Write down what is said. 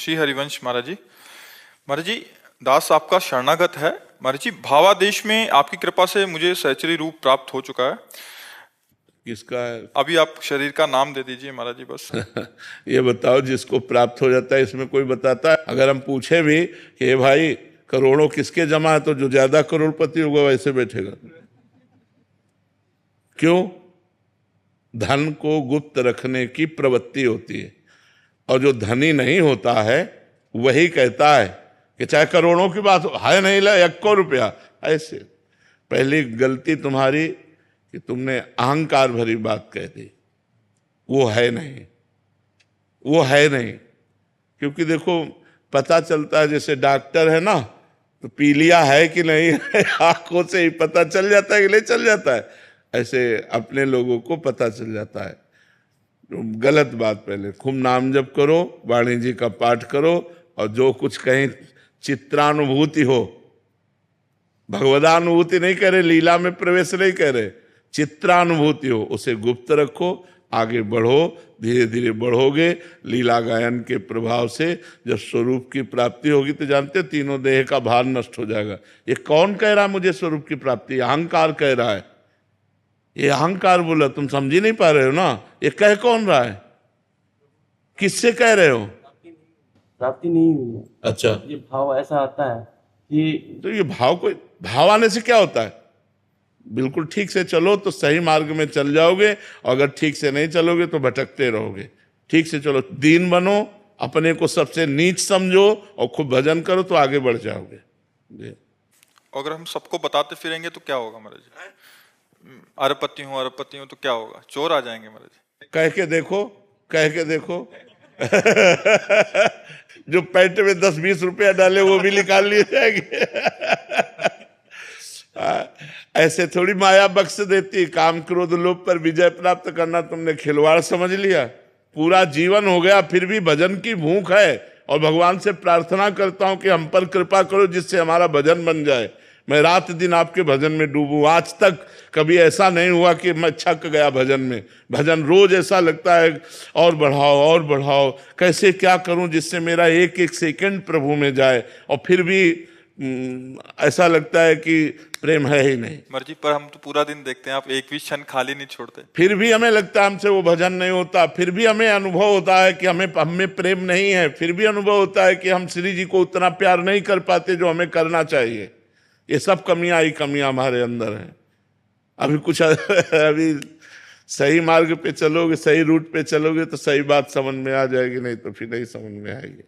श्री हरिवंश महाराज जी। महाराज जी, दास आपका शरणागत है। महाराज जी, भावादेश में आपकी कृपा से मुझे सहचरी रूप प्राप्त हो चुका है। किसका है? अभी आप शरीर का नाम दे दीजिए महाराज जी बस। ये बताओ, जिसको प्राप्त हो जाता है इसमें कोई बताता है? अगर हम पूछे भी कि ये भाई करोड़ों किसके जमा है, तो जो ज्यादा करोड़पति होगा वैसे बैठेगा। क्यों? धन को गुप्त रखने की प्रवृत्ति होती है, और जो धनी नहीं होता है वही कहता है कि चाहे करोड़ों की बात हो, है नहीं ला 1 रुपया। ऐसे पहली गलती तुम्हारी कि तुमने अहंकार भरी बात कह दी। वो है नहीं, वो है नहीं। क्योंकि देखो, पता चलता है, जैसे डॉक्टर है ना, तो पीलिया है कि नहीं है आंखों से ही पता चल जाता है कि नहीं चल जाता है। ऐसे अपने लोगों को पता चल जाता है। तो गलत बात, पहले खूब नाम जप करो, वाणी जी का पाठ करो, और जो कुछ कहीं चित्रानुभूति हो, भगवदानुभूति नहीं करे, लीला में प्रवेश नहीं करे, चित्रानुभूति हो, उसे गुप्त रखो, आगे बढ़ो, धीरे धीरे बढ़ोगे। लीला गायन के प्रभाव से जब स्वरूप की प्राप्ति होगी तो जानते हो, तीनों देह का भार नष्ट हो जाएगा। ये कौन कह रहा है मुझे स्वरूप की प्राप्ति? अहंकार कह रहा है। ये अहंकार बोला, तुम समझ ही नहीं पा रहे हो ना। ये कह कौन रहा है? किससे कह रहे हो? प्राप्ति नहीं हुई है। अच्छा, ये भाव ऐसा आता है कि तो ये भाव आने से क्या होता है? बिल्कुल ठीक से चलो तो सही मार्ग में चल जाओगे, और अगर ठीक से नहीं चलोगे तो भटकते रहोगे। ठीक से चलो, दीन बनो, अपने को सबसे नीच समझो, और खूब भजन करो तो आगे बढ़ जाओगे। अगर हम सबको बताते फिरेंगे तो क्या होगा महाराज जी? अरबपति हूँ तो क्या होगा? चोर आ जाएंगे महाराज जी। कह के देखो, कह के देखो। जो पैंट में 10-20 रुपया डाले वो भी निकाल लिए जाएंगे। ऐसे थोड़ी माया बख्श देती। काम क्रोध लोभ पर विजय प्राप्त करना तुमने खिलवाड़ समझ लिया। पूरा जीवन हो गया फिर भी भजन की भूख है, और भगवान से प्रार्थना करता हूं कि हम पर कृपा करो जिससे हमारा भजन बन जाए। मैं रात दिन आपके भजन में डूबूं। आज तक कभी ऐसा नहीं हुआ कि मैं छक गया भजन में। भजन रोज ऐसा लगता है और बढ़ाओ और बढ़ाओ, कैसे क्या करूं जिससे मेरा एक एक सेकंड प्रभु में जाए, और फिर भी ऐसा लगता है कि प्रेम है ही नहीं। मर्जी पर हम तो पूरा दिन देखते हैं, आप एक भी क्षण खाली नहीं छोड़ते। फिर भी हमें लगता है हमसे वो भजन नहीं होता। फिर भी हमें अनुभव होता है कि हमें प्रेम नहीं है। फिर भी अनुभव होता है कि हम श्री जी को उतना प्यार नहीं कर पाते जो हमें करना चाहिए। ये सब कमियां ही कमियां हमारे अंदर हैं। अभी कुछ अभी सही मार्ग पे चलोगे, सही रूट पे चलोगे तो सही बात समझ में आ जाएगी, नहीं तो फिर नहीं समझ में आएगी।